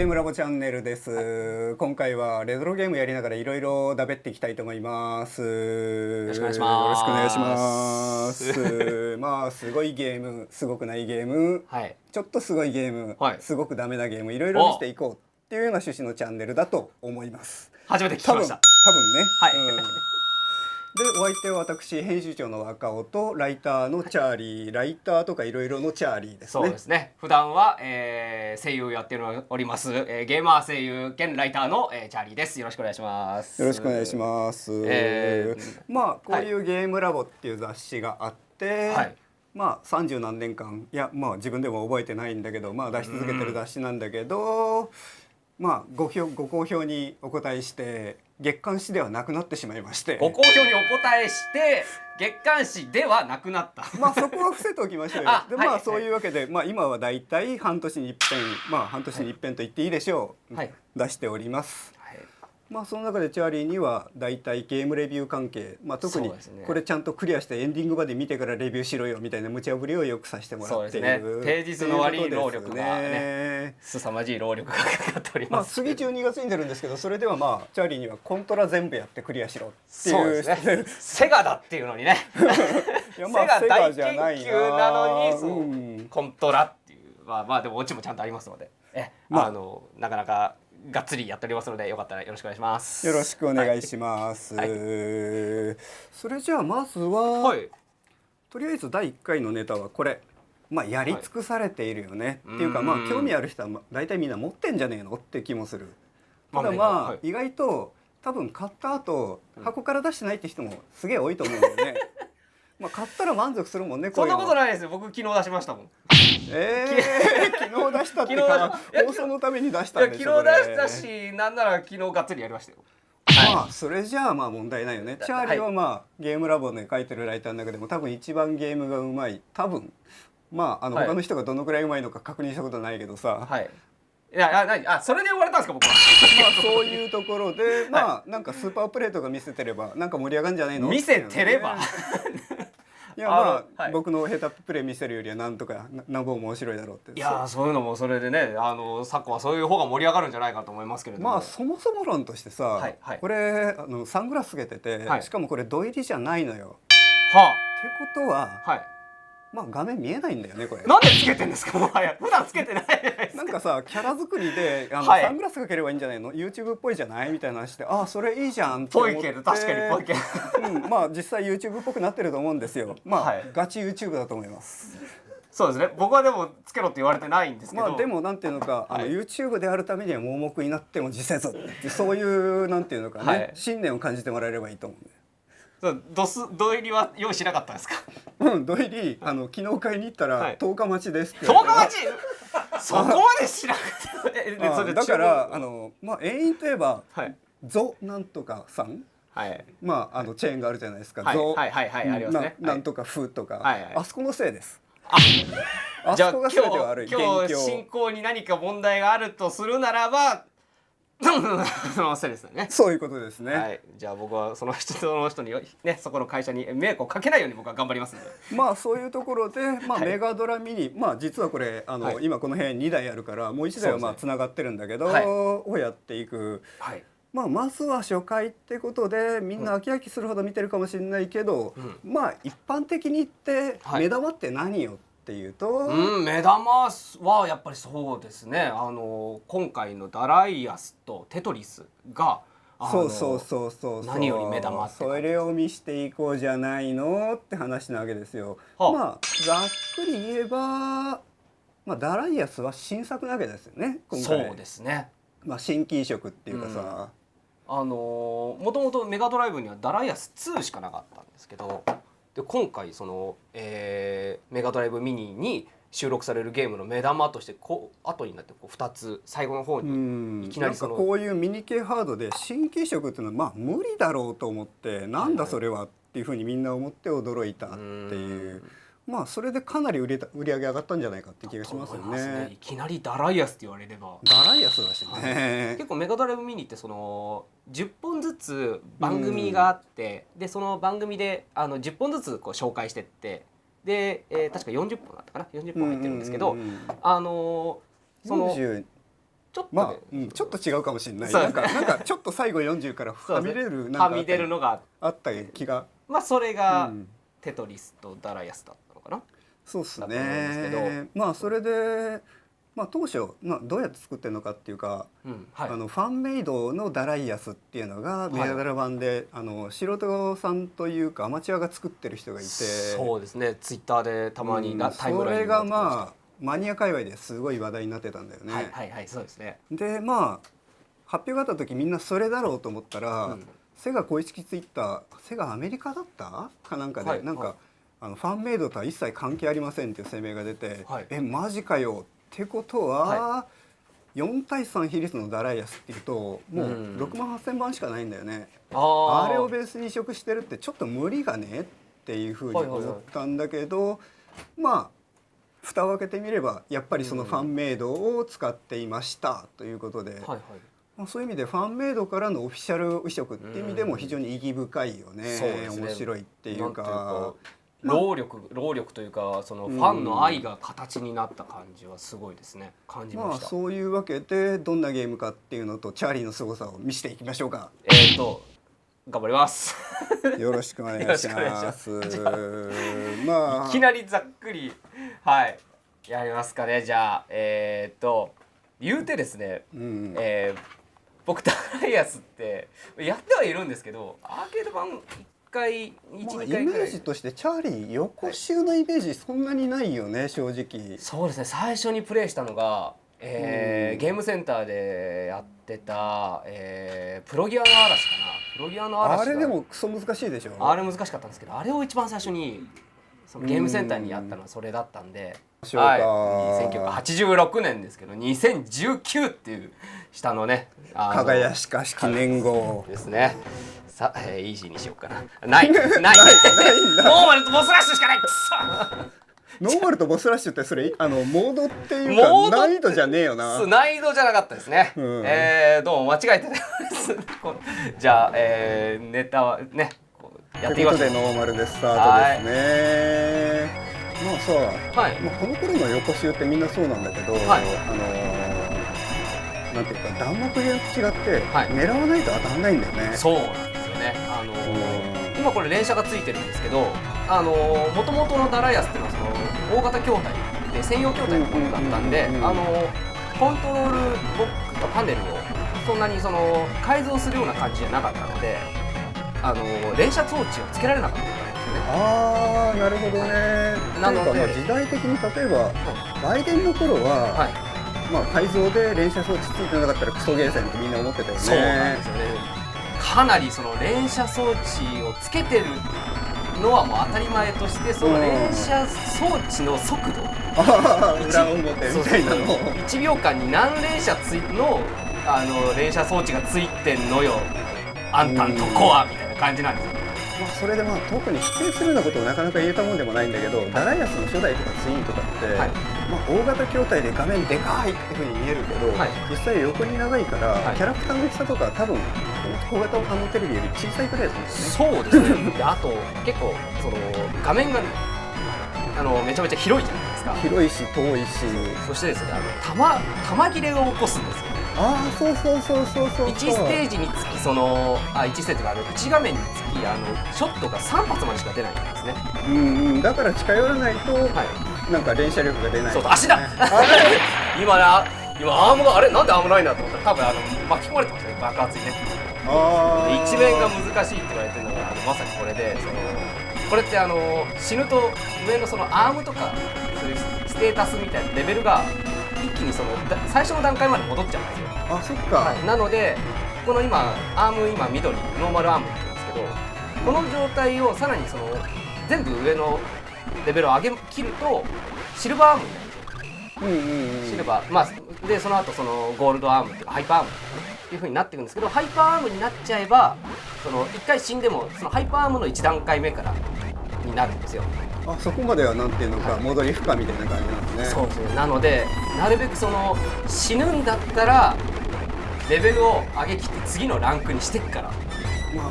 ムラボチャンネルです。今回はレトロゲームやりながらいろいろだべっていきたいと思います。よろしくお願いします。よろしくお願いします。まあすごいゲーム、すごくないゲーム、はい、ちょっとすごいゲーム、はい、すごくダメなゲーム、いろいろ見せていこうっていうような趣旨のチャンネルだと思います。初めて聞きました。多分ね。はい。でお相手は私編集長の若尾とライターのチャーリー、はい、ライターとかいろいろのチャーリーですね。そうですね。普段は、声優やっております、ゲーマー声優兼ライターの、チャーリーです。よろしくお願いします。よろしくお願いします。まあこういうゲームラボっていう雑誌があって、はい、まあ30何年間、いやまあ自分でも覚えてないんだけど、まあ出し続けてる雑誌なんだけど、まあご好評にお答えして月刊誌ではなくなってしまいまして、ご好評にお答えして月刊誌ではなくなった。まあそこは伏せておきましょうよ。でまあそういうわけで、まあ今はだいたい半年に一遍、まあ半年に一遍と言っていいでしょう、はい、出しております。まあその中でチャーリーにはだいたいゲームレビュー関係、まあ特にこれちゃんとクリアしてエンディングまで見てからレビューしろよみたいな無茶ぶりをよくさせてもらっている。そうですね。平日の悪い労力がね、凄まじい労力がかかっております。まあ次12月に出るんですけど、それではまあチャーリーにはコントラ全部やってクリアしろっていう。そうですね。セガだっていうのにね。いやまあセガじゃないなのにそうコントラっていうまあでもオチもちゃんとありますので、なかなかがっつりやっておりますのでよかったらよろしくお願いします。よろしくお願いします。はい、それじゃあまずは、はい、とりあえず第1回のネタはこれ。まあやり尽くされているよね、はい、っていうかまあ興味ある人は大体みんな持ってんじゃねえのって気もする。ただまあ意外と多分買った後箱から出してないって人もすげえ多いと思うんだよね。まあ買ったら満足するもんね。そんなことないですよ。僕昨日出しましたもん。昨日出したってか放送のために出したんでしょ。昨日出したし、なんなら昨日がっつりやりましたよ。まあそれじゃあまあ問題ないよね。チャーリーはまあゲームラボで書いてるライターの中でも多分一番ゲームがうまい。多分まあ他の人がどのくらいうまいのか確認したことないけどさ。はい。いやそれで言われたんですか僕は。まあそういうところでまあなんかスーパープレートが見せてればなんか盛り上がるんじゃないの。見せてれば。いやまあ僕のヘタプレイ見せるよりはなんとかなんぼ面白いだろうって。いやそういうのもそれでね昨今はそういう方が盛り上がるんじゃないかと思いますけれども。まあそもそも論としてさ、これサングラスつけてて、しかもこれ土入りじゃないのよ。はあ。ってことは。まあ画面見えないんだよねこれ。なんでつけてんですか。もはや普段つけてないじゃないですか。なんかさキャラ作りでサングラスかければいいんじゃないの YouTube っぽいじゃないみたいな話で、あそれいいじゃんって思って。ぽいけど確かにぽいけど、まあ実際 YouTube っぽくなってると思うんですよ。まあガチ YouTube だと思います。そうですね。僕はでもつけろって言われてないんですけど、まあでもなんていうのかYouTube であるためには盲目になっても実践ってそういうなんていうのかね、信念を感じてもらえればいいと思うんで。土入りは用意しなかったんですか。土入り昨日買いに行ったら10日待ちですって。10日待ち。そこまでしなくて。だからまあ永遠といえばゾなんとかさん、まあチェーンがあるじゃないですか。ゾなんとかフとかあそこのせいです。あそこが全て悪い。今日進行に何か問題があるとするならば。そのせいですよね。そういうことですね。はい、じゃあ僕はその人にねそこの会社に迷惑をかけないように僕は頑張りますので。まあそういうところでまあメガドラミニまあ実はこれ今この辺2台あるからもう1台はまあつながってるんだけどをやっていく。まあまずは初回ってことでみんな飽き飽きするほど見てるかもしれないけど、まあ一般的に言って目玉って何よっていうと、目玉はやっぱりそうですね。今回のダライアスとテトリスがそう何より目玉ってそれを見していこうじゃないのって話なわけですよ。まあざっくり言えば、まあダライアスは新作なわけですよね今回。そうですね。まあ新規移植っていうかさ、もともとメガドライブにはダライアス2しかなかったんですけど。で今回その、メガドライブミニに収録されるゲームの目玉として後になって2つ最後の方にいきなりなんかこういうミニ系ハードで新規移植っていうのはまあ無理だろうと思ってなんだそれはっていうふうにみんな思って驚いたっていう。まあそれでかなり売り上げ上がったんじゃないかって気がしますよね。いきなりダライアスって言われればダライアスだしね。結構メガドライブミニってその10本ずつ番組があって、でその番組で10本ずつこう紹介してってで、確か40本だったかな40本入ってるんですけどそのちょちょっと、ね、まあ、ちょっと違うかもしれない。そうなんかちょっと最後40からはみ出るなんかはみ出るのがあった気が。まあそれがテトリスとダライアスだったのかな。そうっすだと思うんですけどね。まあそれで、まあ当初、どうやって作ってるのかっていうか、はい、ファンメイドのダライアスっていうのがメガドラ版で、素人さんというかアマチュアが作ってる人がいて、そうですね。ツイッターでたまにタイムラインにそれがまあマニア界隈ですごい話題になってたんだよね。はいはいはい、そうですね。でまあ発表があった時みんなそれだろうと思ったら、セガ公式ツイッター、セガアメリカだったかなんかで、なんか、ファンメイドとは一切関係ありませんっていう声明が出て、マジかよってことは、4対3比率のダライアスっていうともう6万8000番しかないんだよね。あれをベースに移植してるってちょっと無理がねっていうふうに思ったんだけど、まあ蓋を開けてみればやっぱりそのファンメイドを使っていましたということで、そういう意味でファンメイドからのオフィシャル移植っていう意味でも非常に意義深いよね。面白いっていうか。労力というかそのファンの愛が形になった感じはすごいですね。感じました。そういうわけでどんなゲームかっていうのとチャーリーの凄さを見せていきましょうか。頑張ります。よろしくお願いします。まあいきなりざっくりやりますかね。じゃあ言うてですね、僕ダライアスってやってはいるんですけど、アーケード版1回1、2回くらい。イメージとしてチャーリー横集のイメージそんなにないよね、正直。そうですね。最初にプレイしたのが、ゲームセンターでやってた、プロギアの嵐かな。プロギアの嵐。あれでもクソ難しいでしょ。あれ難しかったんですけど、あれを一番最初にそのゲームセンターにやったのはそれだったんで、1986年ですけど2019っていう下のね、輝かしき年号ですね。さあ、イージーにしようかな。ないノーマルとボスラッシュしかない。くそ。ノーマルとボスラッシュってそれモードっていうか難易度じゃねえよな。難易度じゃなかったですね。どうも間違えてないです。じゃあ、ネタはねやっていきましょう。ということでノーマルでスタートですね。まあさ、この頃の横集ってみんなそうなんだけど、なんていうか弾幕ゲームと違って狙わないと当たらないんだよね。そうなんですよね。今これ連射がついてるんですけど、もともとのダライアスっていうのはその大型筐体で専用筐体のものだったんで、コントロールボックスパネルをそんなにその改造するような感じじゃなかったので、連射装置をつけられなかったんですよね。ああ、なるほどね。なので時代的に例えばバイデンの頃は、改造で連射装置ついてなかったらクソゲーセンってみんな思ってたよね。そうなんですよね。かなりその連射装置をつけてるのはもう当たり前として、その連射装置の速度、裏表みたいなの1秒間に何連射の連射装置がついてんのよあんたんとこはみたいな感じなんですよ。それで特に否定するようなことをなかなか言えたもんでもないんだけど、ダライアスの初代とかツインとかって、大型筐体で画面でかいっていうふうに見えるけど、実際横に長いから、キャラクターの大きさとか多分小型のテレビより小さいくらいだと思うんですね。そうですね。であと結構その画面がめちゃめちゃ広いじゃないですか。広いし遠いし、そしてですね、弾切れを起こすんですよ。そう1ステージにつき1ステージが1画面につきショットが3発までしか出ないんですね。だから近寄らないと、なんか連射力が出ない。そう足だ。今アームがなんでアームないんだと思ったら、多分巻き込まれてましたね、爆発にね。一面が難しいって言われてるのがまさにこれで、これって死ぬと上のそのアームとかそういうステータスみたいなレベルが一気に最初の段階まで戻っちゃうんですよ。そっか。なのでこのアーム緑ノーマルアームって言うんですけど、この状態をさらに全部上のレベルを切るとシルバーアームになるんですよ。シルバー、でその後ゴールドアームっていうかハイパーアームっていう風になっていくんですけど、ハイパーアームになっちゃえば1回死んでもハイパーアームの1段階目からになるんですよ。そこまではなんていうのか、戻り負荷みたいな感じなんですね。そうですね。なのでなるべく死ぬんだったらレベルを上げきって次のランクにしてっから。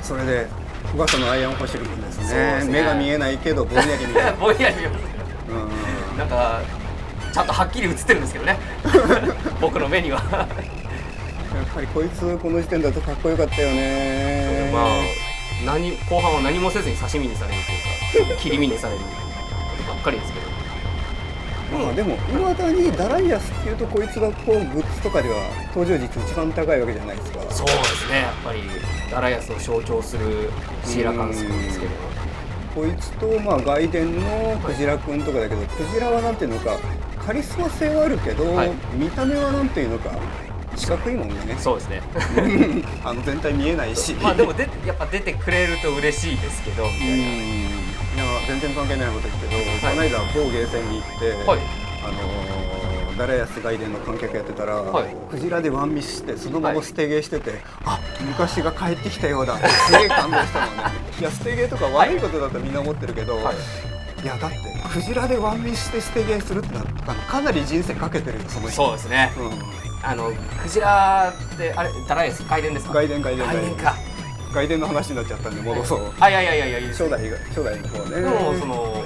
それで噂のアイアンホシル君ですね。目が見えないけどぼんやり見える。ぼんやり見える。なんかちゃんとはっきり映ってるんですけどね。僕の目には。ぱりこいつこの時点だとかっこよかったよね。まあ後半は何もせずに刺身にされるというか切り身にされることばっかりですけど。まあでも未だにダライアスっていうとこいつがこうグッズとかでは登場率一番高いわけじゃないですか。そうですね、やっぱりダライアスを象徴するシーラカンス君ですけど、こいつとまあ外伝のクジラ君とかだけど、クジラはなんていうのかカリスマ性はあるけど、見た目はなんていうのか四角いもんね。そうですね全体見えないし、まあでもやっぱ出てくれると嬉しいですけどみたいな。いや全然関係ないこと言うけど、この間某ゲーセンに行って、ダライアス外伝の観客やってたら、クジラでワンミスしてそのまま捨てゲーしてて、あ、昔が帰ってきたようだってすげえ感動したのね。いや捨てゲーとか悪いことだとみんな思ってるけど、いやだってクジラでワンミスして捨てゲーするってのはかなり人生かけてるよその人。そうですね、クジラってあれダライアス外伝ですか？外伝か。外伝の話になっちゃったんで戻そう。いや初代の方ね。でもその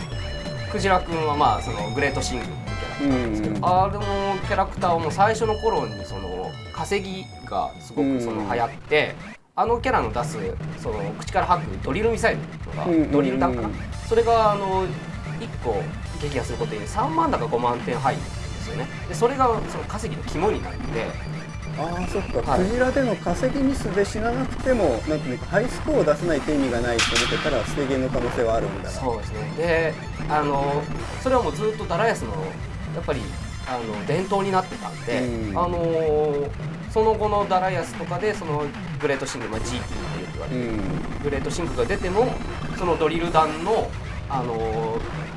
クジラ君はまあそのグレートシングってキャラクターなんですけど、あれのキャラクターをもう最初の頃にその稼ぎがすごくその流行って、あのキャラの出すその口から吐くドリルミサイルとか、ドリル弾かな、それが1個撃破することで3万だか5万点入るんですよね。でそれがその稼ぎの肝になるんで。ああそっか、クジラでの稼ぎミスで死ななくてもなんていうかハイスコアを出さないと意味がないと思ってたら捨てゲーの可能性はあるんだ。そうですね。でそれはもうずっとダライアスのやっぱり伝統になってたんで、その後のダライアスとかでそのグレートシング、GT ってよく言われてる、グレートシングが出てもそのドリル弾の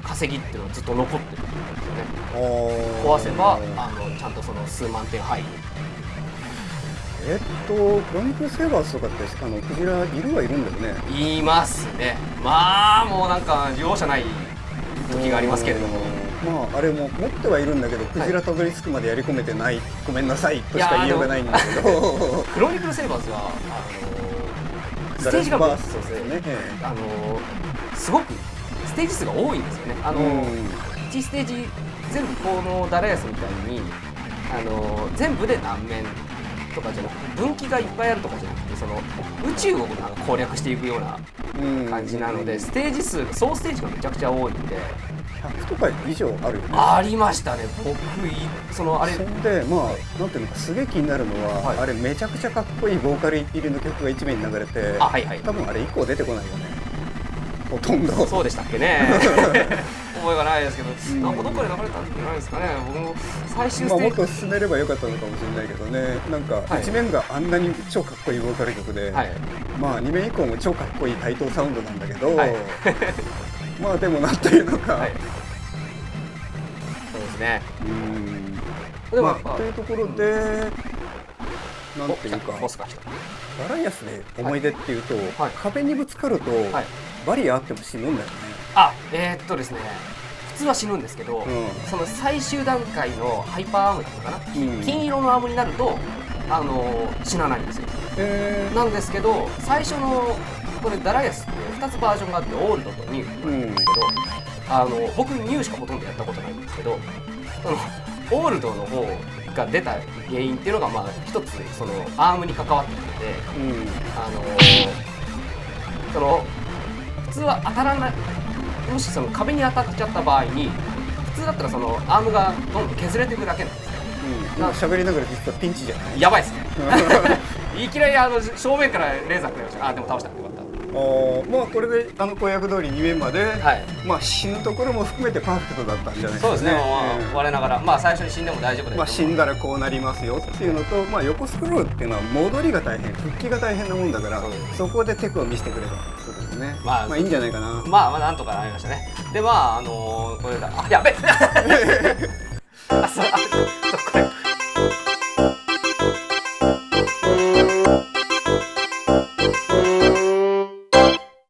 稼ぎっていうのはずっと残ってるんですよね。壊せばちゃんとその数万点入る。クロニクルセーバーズとかってクジラいるはいるんだよね。いますね。まあもうなんか容赦ない時がありますけれども、まああれも持ってはいるんだけど、クジラたどり着くまでやり込めてない、ごめんなさいとしか言いようがないんだけどクロニクルセーバーズはステージがすごくステージ数が多いんですよね。1ステージ全部このダライアスみたいに全部で何面とかじゃなくて分岐がいっぱいあるとかじゃなくて、その宇宙をなんか攻略していくような感じなので、ステージ数総ステージがめちゃくちゃ多いんで100とか以上あるよね。ありましたね。あれそんでまあなんていうのかすげえ気になるのは、あれめちゃくちゃかっこいいボーカル入りの曲が一面に流れて、多分あれ以降出てこないよね、ほとんど。そうでしたっけね覚えがないですけど、なんかどっかで流れたんじゃないですかね。僕も最終ステージ、もっと進めればよかったのかもしれないけどね。なんか一面があんなに超かっこいいボーカル曲で、まあ2面以降も超かっこいい対等サウンドなんだけど、まあでもなんていうのか、そうですね。まあというところで、なんていうかダライアスで思い出っていうと、壁にぶつかるとバリアあっても死ぬんだよね。ですね、普通は死ぬんですけど、その最終段階のハイパーアームだったかな、金色のアームになると死なないんですよ。なんですけど最初のこれダライアスって2つバージョンがあって、オールドとニューなんですけど、僕ニューしかほとんどやったことないんですけど、オールドの方が出た原因っていうのがまあ一つそのアームに関わってくるので、その普通は当たらない、もしその壁に当たっちゃった場合に普通だったらそのアームがどんどん削れていくだけなんですよ。喋りながら実はピンチじゃない？やばいですねいきなり正面からレーザーくれました。でも倒した。よかった。まあこれで公約通り2面まで、まあ死ぬところも含めてパーフェクトだったんじゃないですかね。そうですね。我ながらまあ最初に死んでも大丈夫です。まあ死んだらこうなりますよっていうのと、まあ横スクロールっていうのは戻りが大変、復帰が大変なもんだから、そこでテクを見せてくれたってことですね。まあいいんじゃないかな。まあなんとかなりましたね。でまあこれだ。やべっ